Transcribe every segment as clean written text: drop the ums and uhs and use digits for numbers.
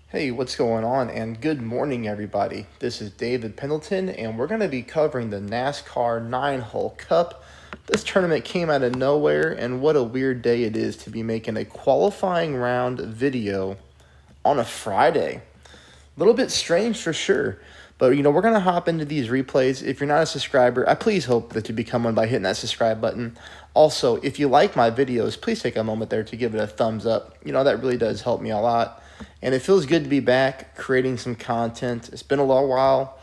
Hey, what's going on? And good morning, everybody. This is David Pendleton, and we're going to be covering the NASCAR 9-Hole Cup. This tournament came out of nowhere, and what a weird day it is to be making a qualifying round video on a Friday. A little bit strange for sure. But, we're going to hop into these replays. If you're not a subscriber, I please hope that you become one by hitting that subscribe button. Also, if you like my videos, please take a moment there to give it a thumbs up. That really does help me a lot. And it feels good to be back creating some content. It's been a long while.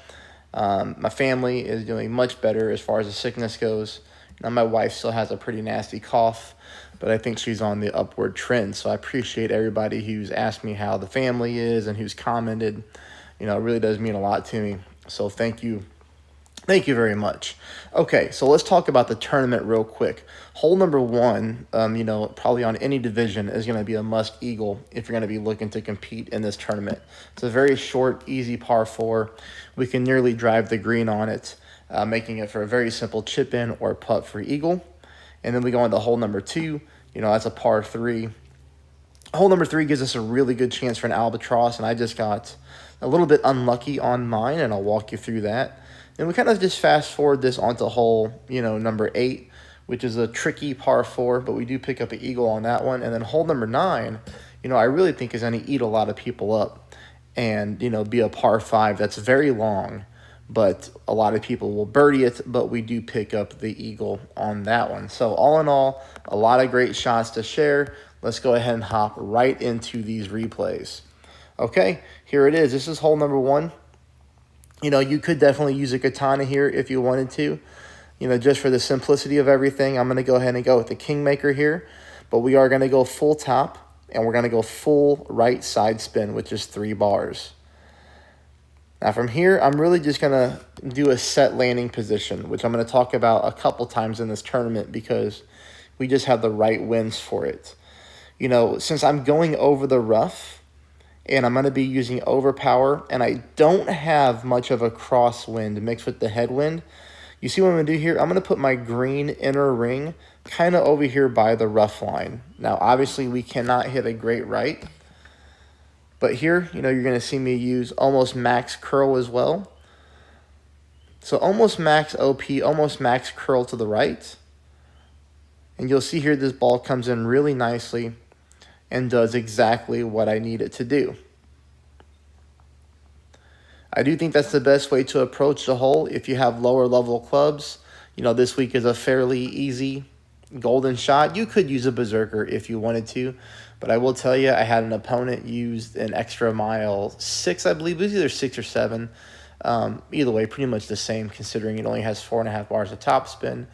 My family is doing much better as far as the sickness goes. Now, my wife still has a pretty nasty cough, but I think she's on the upward trend. So I appreciate everybody who's asked me how the family is and who's commented. It really does mean a lot to me. So thank you. Thank you very much. Okay, so let's talk about the tournament real quick. Hole number one, probably on any division is going to be a must eagle if you're going to be looking to compete in this tournament. It's a very short, easy par four. We can nearly drive the green on it, making it for a very simple chip in or putt for eagle. And then we go on to hole number two. That's a par three. Hole number three gives us a really good chance for an albatross, and I just got a little bit unlucky on mine, and I'll walk you through that. And we kind of just fast forward this onto hole, number 8, which is a tricky par 4, but we do pick up an eagle on that one. And then hole number 9, I really think is going to eat a lot of people up and, be a par 5 that's very long, but a lot of people will birdie it, but we do pick up the eagle on that one. So all in all, a lot of great shots to share. Let's go ahead and hop right into these replays. Okay, here it is. This is hole number 1. You could definitely use a katana here if you wanted to. Just for the simplicity of everything, I'm going to go ahead and go with the Kingmaker here. But we are going to go full top, and we're going to go full right side spin, which is 3 bars. Now from here, I'm really just going to do a set landing position, which I'm going to talk about a couple times in this tournament because we just have the right winds for it. Since I'm going over the rough, and I'm going to be using overpower, and I don't have much of a crosswind mixed with the headwind. You see what I'm going to do here? I'm going to put my green inner ring kind of over here by the rough line. Now, obviously, we cannot hit a great right, but here, you're going to see me use almost max curl as well. So almost max OP, almost max curl to the right. And you'll see here this ball comes in really nicely and does exactly what I need it to do. I do think that's the best way to approach the hole if you have lower level clubs. This week is a fairly easy golden shot. You could use a berserker if you wanted to, but I will tell you I had an opponent use an extra mile 6, I believe. It was either 6 or 7. Either way, pretty much the same considering it only has 4.5 bars of topspin,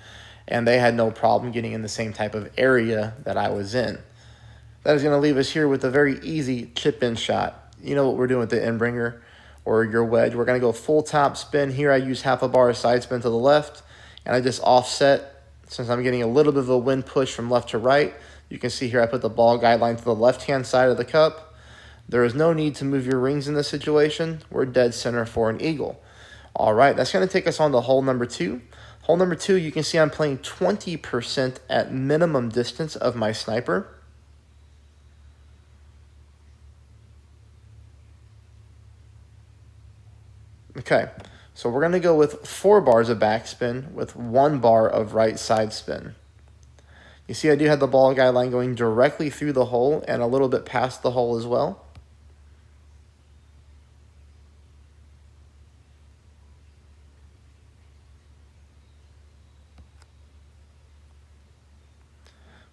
and they had no problem getting in the same type of area that I was in. That is going to leave us here with a very easy chip-in shot. You know what we're doing with the Endbringer or your wedge. We're going to go full top spin. Here I use half a bar of side spin to the left, and I just offset since I'm getting a little bit of a wind push from left to right. You can see here I put the ball guideline to the left-hand side of the cup. There is no need to move your rings in this situation. We're dead center for an eagle. All right, that's going to take us on to hole number 2. Hole number 2, you can see I'm playing 20% at minimum distance of my sniper. Okay, so we're going to go with 4 bars of backspin with 1 bar of right side spin. You see I do have the ball guideline going directly through the hole and a little bit past the hole as well.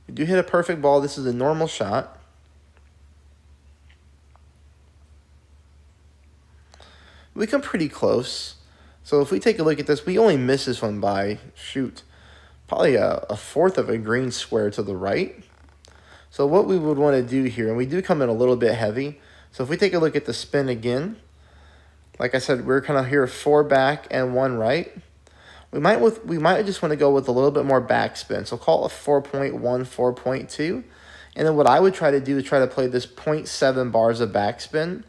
We do hit a perfect ball. This is a normal shot. We come pretty close. So if we take a look at this, we only miss this one by, probably a fourth of a green square to the right. So what we would want to do here, and we do come in a little bit heavy. So if we take a look at the spin again, like I said, we're kind of here 4 back and 1 right. We might just want to go with a little bit more backspin. So call it a 4.1, 4.2. And then what I would try to do is try to play this 0.7 bars of backspin.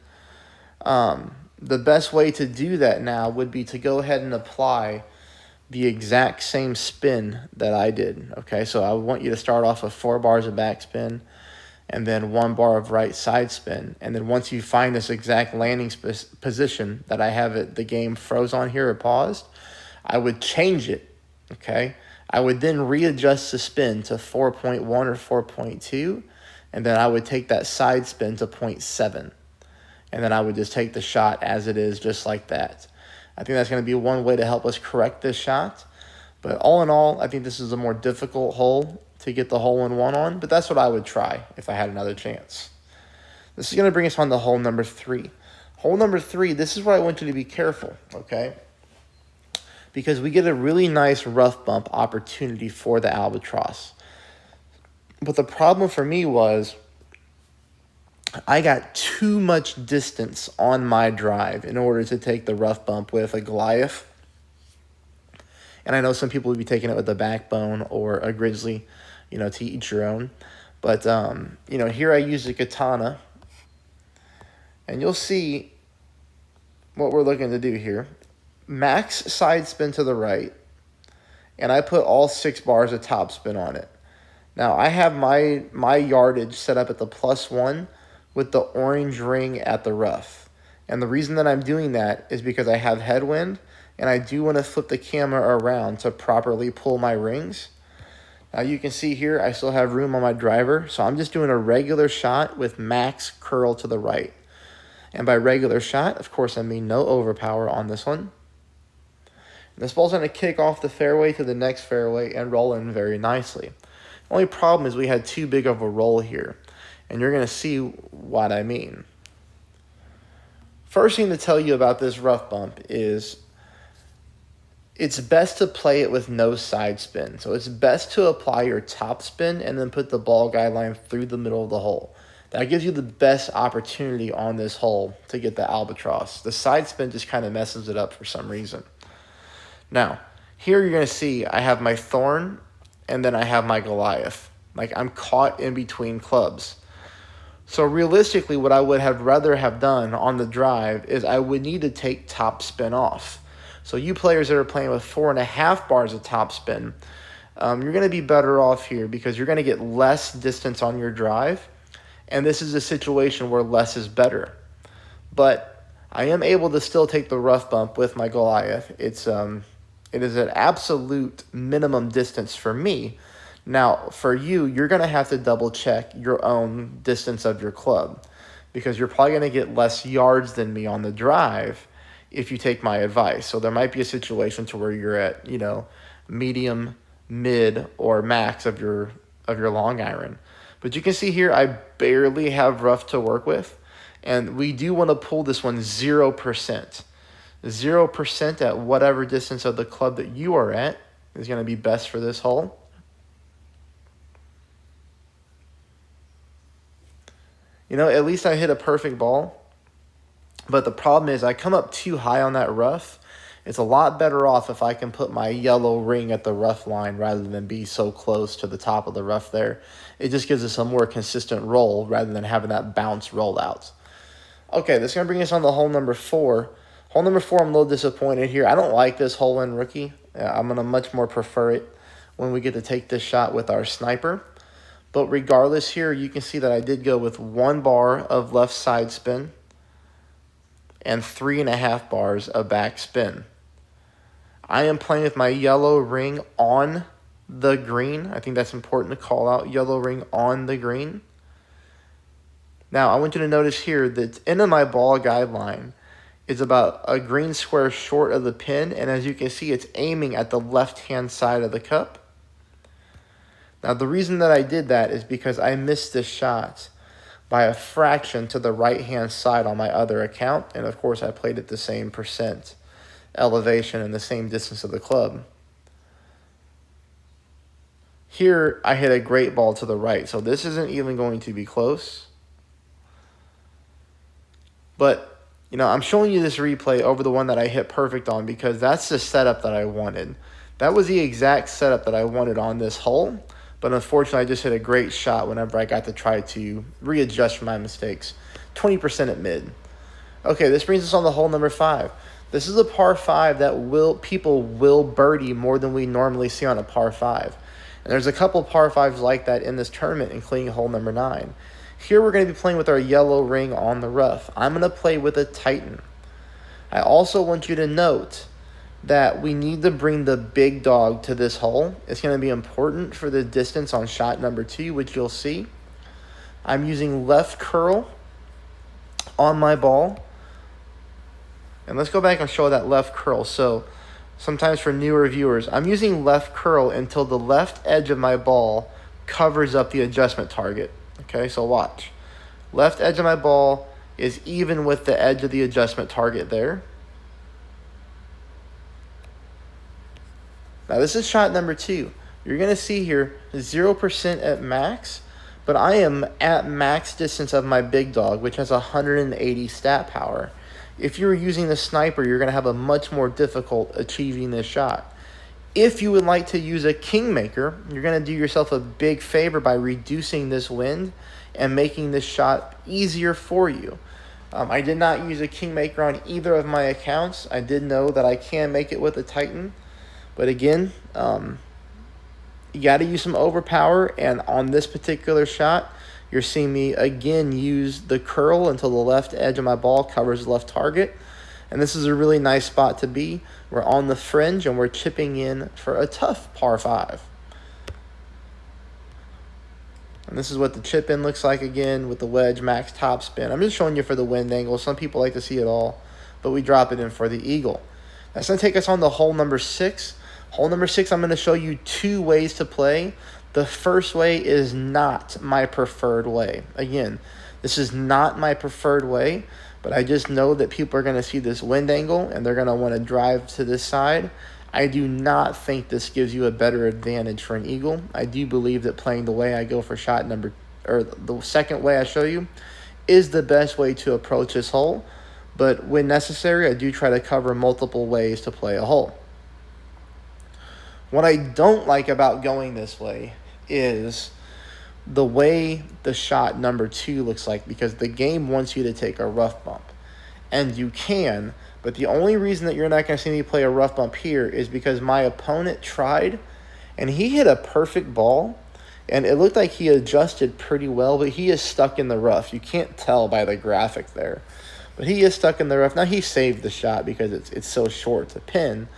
The best way to do that now would be to go ahead and apply the exact same spin that I did. Okay, so I want you to start off with 4 bars of backspin and then 1 bar of right side spin. And then once you find this exact landing position that I have it, the game froze on here or paused, I would change it, okay? I would then readjust the spin to 4.1 or 4.2, and then I would take that side spin to 0.7. And then I would just take the shot as it is, just like that. I think that's going to be one way to help us correct this shot. But all in all, I think this is a more difficult hole to get the hole-in-one on, but that's what I would try if I had another chance. This is going to bring us on to hole number 3. Hole number 3, this is where I want you to be careful, okay? Because we get a really nice rough bump opportunity for the albatross. But the problem for me was I got too much distance on my drive in order to take the rough bump with a Goliath. And I know some people would be taking it with a backbone or a grizzly, to each your own. But, here I use a katana. And you'll see what we're looking to do here. Max side spin to the right. And I put all 6 bars of top spin on it. Now, I have my yardage set up at the +1 with the orange ring at the rough. And the reason that I'm doing that is because I have headwind, and I do want to flip the camera around to properly pull my rings. Now you can see here I still have room on my driver, so I'm just doing a regular shot with max curl to the right. And by regular shot, of course, I mean no overpower on this one. And this ball's going to kick off the fairway to the next fairway and roll in very nicely. The only problem is we had too big of a roll here, and you're going to see what I mean. First thing to tell you about this rough bump is it's best to play it with no side spin. So it's best to apply your top spin and then put the ball guideline through the middle of the hole. That gives you the best opportunity on this hole to get the albatross. The side spin just kind of messes it up for some reason. Now, here you're going to see I have my thorn and then I have my Goliath. Like I'm caught in between clubs. So realistically, what I would have rather have done on the drive is I would need to take top spin off. So you players that are playing with 4.5 bars of top spin, you're going to be better off here because you're going to get less distance on your drive. And this is a situation where less is better. But I am able to still take the rough bump with my Goliath. It is an absolute minimum distance for me. Now, for you, you're going to have to double check your own distance of your club because you're probably going to get less yards than me on the drive if you take my advice. So there might be a situation to where you're at, medium, mid, or max of your long iron. But you can see here I barely have rough to work with, and we do want to pull this one 0%. 0% at whatever distance of the club that you are at is going to be best for this hole. At least I hit a perfect ball. But the problem is I come up too high on that rough. It's a lot better off if I can put my yellow ring at the rough line rather than be so close to the top of the rough there. It just gives us a more consistent roll rather than having that bounce roll out. Okay, this is going to bring us on to hole number 4. Hole number 4, I'm a little disappointed here. I don't like this hole in rookie. I'm going to much more prefer it when we get to take this shot with our sniper. But regardless here, you can see that I did go with 1 bar of left side spin and 3.5 bars of back spin. I am playing with my yellow ring on the green. I think that's important to call out, yellow ring on the green. Now, I want you to notice here that end of my ball guideline is about a green square short of the pin, and as you can see, it's aiming at the left-hand side of the cup. Now, the reason that I did that is because I missed this shot by a fraction to the right-hand side on my other account. And, of course, I played at the same percent elevation and the same distance of the club. Here, I hit a great ball to the right, so this isn't even going to be close. But, I'm showing you this replay over the one that I hit perfect on because that's the setup that I wanted. That was the exact setup that I wanted on this hole. But unfortunately, I just hit a great shot whenever I got to try to readjust my mistakes. 20% at mid. Okay, this brings us on to hole number 5. This is a par 5 that people will birdie more than we normally see on a par 5. And there's a couple par 5s like that in this tournament, including hole number 9. Here we're going to be playing with our yellow ring on the rough. I'm going to play with a Titan. I also want you to note that we need to bring the big dog to this hole. It's going to be important for the distance on shot number 2, which you'll see. I'm using left curl on my ball. And let's go back and show that left curl. So sometimes for newer viewers, I'm using left curl until the left edge of my ball covers up the adjustment target. Okay, so watch. Left edge of my ball is even with the edge of the adjustment target there. Now this is shot number 2. You're going to see here 0% at max, but I am at max distance of my big dog, which has 180 stat power. If you're using the sniper, you're going to have a much more difficult achieving this shot. If you would like to use a Kingmaker, you're going to do yourself a big favor by reducing this wind and making this shot easier for you. I did not use a Kingmaker on either of my accounts. I did know that I can make it with a Titan. But again, you got to use some overpower. And on this particular shot, you're seeing me again use the curl until the left edge of my ball covers the left target. And this is a really nice spot to be. We're on the fringe and we're chipping in for a tough par 5. And this is what the chip in looks like again with the wedge max top spin. I'm just showing you for the wind angle. Some people like to see it all, but we drop it in for the eagle. That's going to take us on to hole number 6. Hole number 6, I'm going to show you 2 ways to play. The first way is not my preferred way. Again, this is not my preferred way, but I just know that people are going to see this wind angle and they're going to want to drive to this side. I do not think this gives you a better advantage for an eagle. I do believe that playing the way I go for shot number, or the second way I show you, is the best way to approach this hole. But when necessary, I do try to cover multiple ways to play a hole. What I don't like about going this way is the way the shot number 2 looks like, because the game wants you to take a rough bump. And you can, but the only reason that you're not going to see me play a rough bump here is because my opponent tried, and he hit a perfect ball, and it looked like he adjusted pretty well, but he is stuck in the rough. You can't tell by the graphic there. But he is stuck in the rough. Now, he saved the shot because it's so short to pin.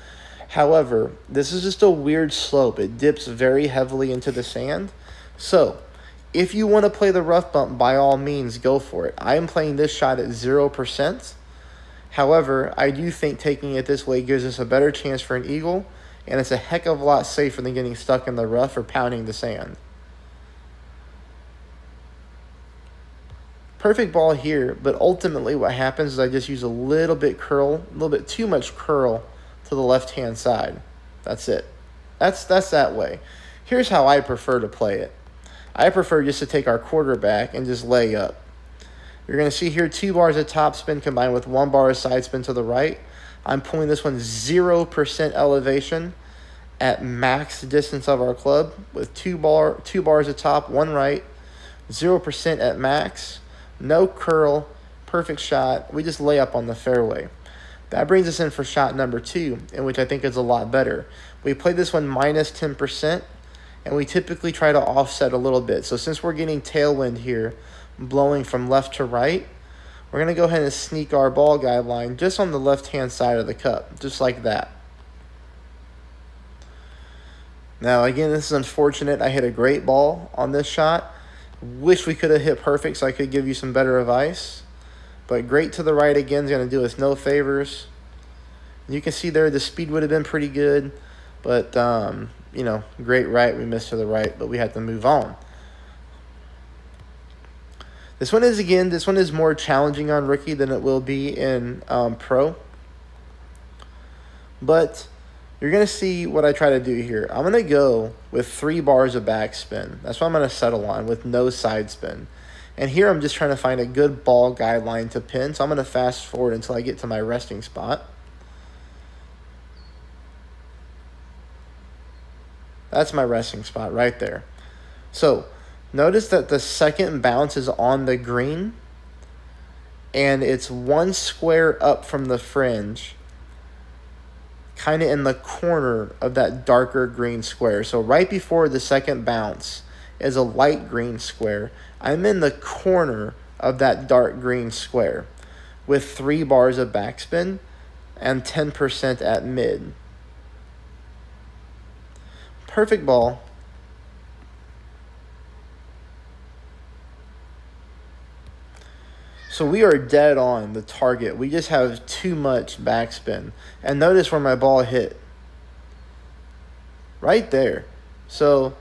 However, this is just a weird slope. It dips very heavily into the sand. So, if you want to play the rough bump, by all means, go for it. I am playing this shot at 0%. However, I do think taking it this way gives us a better chance for an eagle, and it's a heck of a lot safer than getting stuck in the rough or pounding the sand. Perfect ball here, but ultimately what happens is I just use a little bit too much curl to the left-hand side. That's it. That's that way. Here's how I prefer to play it. I prefer just to take our quarterback and just lay up. You're going to see here 2 bars of top spin combined with 1 bar of side spin to the right. I'm pulling this one 0% elevation at max distance of our club with 2 bars of top, 1 right, 0% at max, no curl, perfect shot. We just lay up on the fairway. That brings us in for shot number 2, in which I think is a lot better. We play this one minus 10%, and we typically try to offset a little bit. So since we're getting tailwind here, blowing from left to right, we're going to go ahead and sneak our ball guideline just on the left-hand side of the cup, just like that. Now, again, this is unfortunate. I hit a great ball on this shot. Wish we could have hit perfect so I could give you some better advice. But great to the right again is going to do us no favors. You can see there the speed would have been pretty good. But, great right. We missed to the right, but we had to move on. This one is more challenging on rookie than it will be in pro. But you're going to see what I try to do here. I'm going to go with 3 bars of backspin. That's what I'm going to settle on with no side spin. And here I'm just trying to find a good ball guideline to pin. So I'm going to fast forward until I get to my resting spot. That's my resting spot right there. So notice that the second bounce is on the green. And it's 1 square up from the fringe, kind of in the corner of that darker green square. So right before the second bounce is a light green square. I'm in the corner of that dark green square with 3 bars of backspin and 10% at mid. Perfect ball. So we are dead on the target. We just have too much backspin. And notice where my ball hit. Right there. So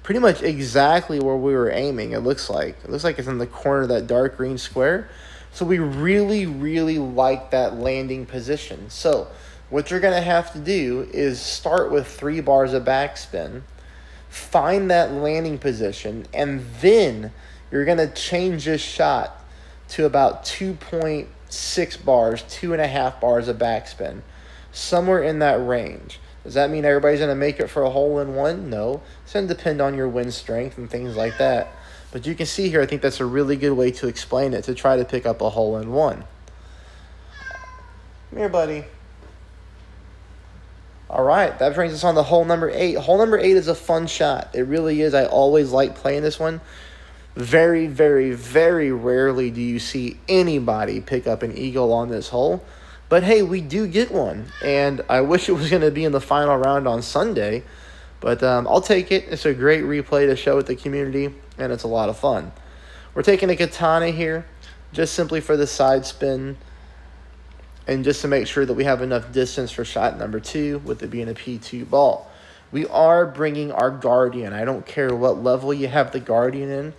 pretty much exactly where we were aiming, it looks like. It looks like it's in the corner of that dark green square. So we really, really like that landing position. So what you're going to have to do is start with 3 bars of backspin, find that landing position, and then you're going to change this shot to about 2.6 bars, 2.5 bars of backspin, somewhere in that range. Does that mean everybody's going to make it for a hole-in-one? No. It's going to depend on your wind strength and things like that. But you can see here, I think that's a really good way to explain it, to try to pick up a hole-in-one. Come here, buddy. All right, that brings us on to hole number 8. Hole number 8 is a fun shot. It really is. I always like playing this one. Very, very, very rarely do you see anybody pick up an eagle on this hole. But, hey, we do get one. And I wish it was going to be in the final round on Sunday. But I'll take it. It's a great replay to show with the community, and it's a lot of fun. We're taking a katana here just simply for the side spin and just to make sure that we have enough distance for shot number 2 with it being a P2 ball. We are bringing our Guardian. I don't care what level you have the Guardian in.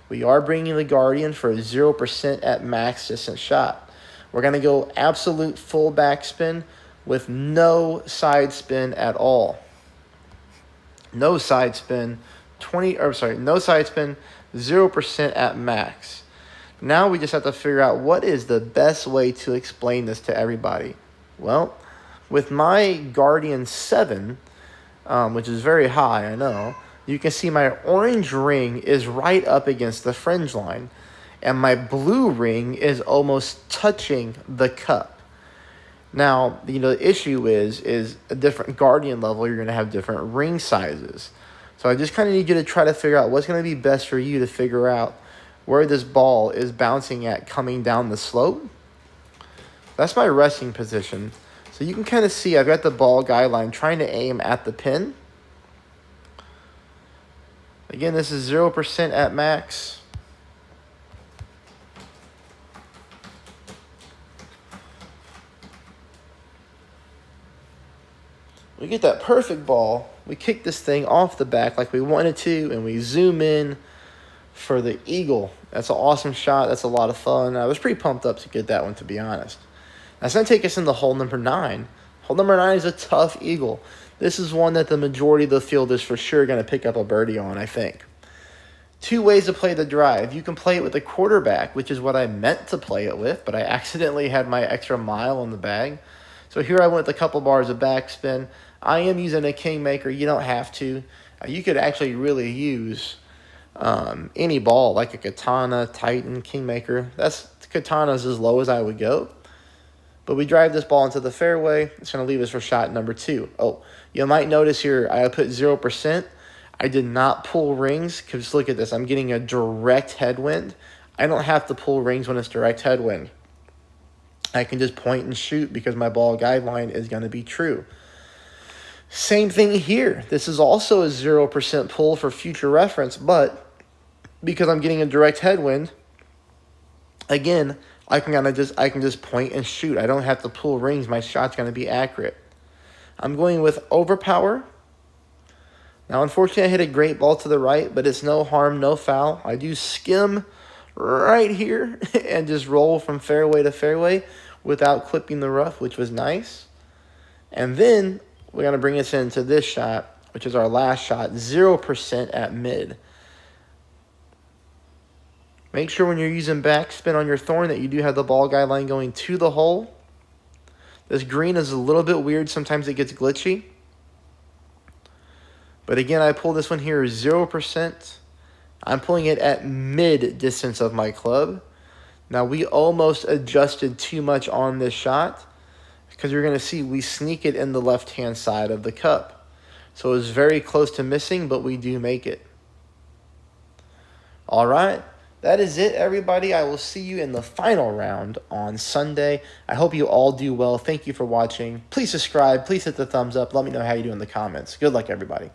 We are bringing the Guardian for a 0% at max distance shot. We're going to go absolute full backspin with no side spin at all. No side spin, no side spin, 0% at max. Now we just have to figure out what is the best way to explain this to everybody. Well, with my Guardian 7, which is very high, I know, you can see my orange ring is right up against the fringe line, and my blue ring is almost touching the cup. Now, the issue is a different Guardian level, you're going to have different ring sizes. So I just kind of need you to try to figure out what's going to be best for you to figure out where this ball is bouncing at coming down the slope. That's my resting position. So you can kind of see I've got the ball guideline trying to aim at the pin. Again, this is 0% at max. We get that perfect ball. We kick this thing off the back like we wanted to, and we zoom in for the eagle. That's an awesome shot. That's a lot of fun. I was pretty pumped up to get that one, to be honest. That's going to take us into hole number 9. Hole number 9 is a tough eagle. This is one that the majority of the field is for sure going to pick up a birdie on, I think. 2 ways to play the drive. You can play it with a quarterback, which is what I meant to play it with, but I accidentally had my extra mile in the bag. So here I went with a couple bars of backspin. I am using a Kingmaker. You don't have to. You could actually really use any ball, like a Katana, Titan, Kingmaker. Katana's as low as I would go. But we drive this ball into the fairway. It's going to leave us for shot number 2. Oh, you might notice here I put 0%. I did not pull rings because look at this. I'm getting a direct headwind. I don't have to pull rings when it's direct headwind. I can just point and shoot because my ball guideline is going to be true. Same thing here. This is also a 0% pull for future reference, but because I'm getting a direct headwind, again, I can just point and shoot. I don't have to pull rings. My shot's going to be accurate. I'm going with overpower. Now, unfortunately, I hit a great ball to the right, but it's no harm, no foul. I do skim right here and just roll from fairway to fairway without clipping the rough, which was nice. And then we're going to bring us into this shot, which is our last shot, 0% at mid. Make sure when you're using backspin on your thorn that you do have the ball guideline going to the hole. This green is a little bit weird. Sometimes it gets glitchy. But again, I pull this one here 0%. I'm pulling it at mid distance of my club. Now, we almost adjusted too much on this shot because you're going to see we sneak it in the left-hand side of the cup. So it was very close to missing, but we do make it. All right. That is it, everybody. I will see you in the final round on Sunday. I hope you all do well. Thank you for watching. Please subscribe. Please hit the thumbs up. Let me know how you do in the comments. Good luck, everybody.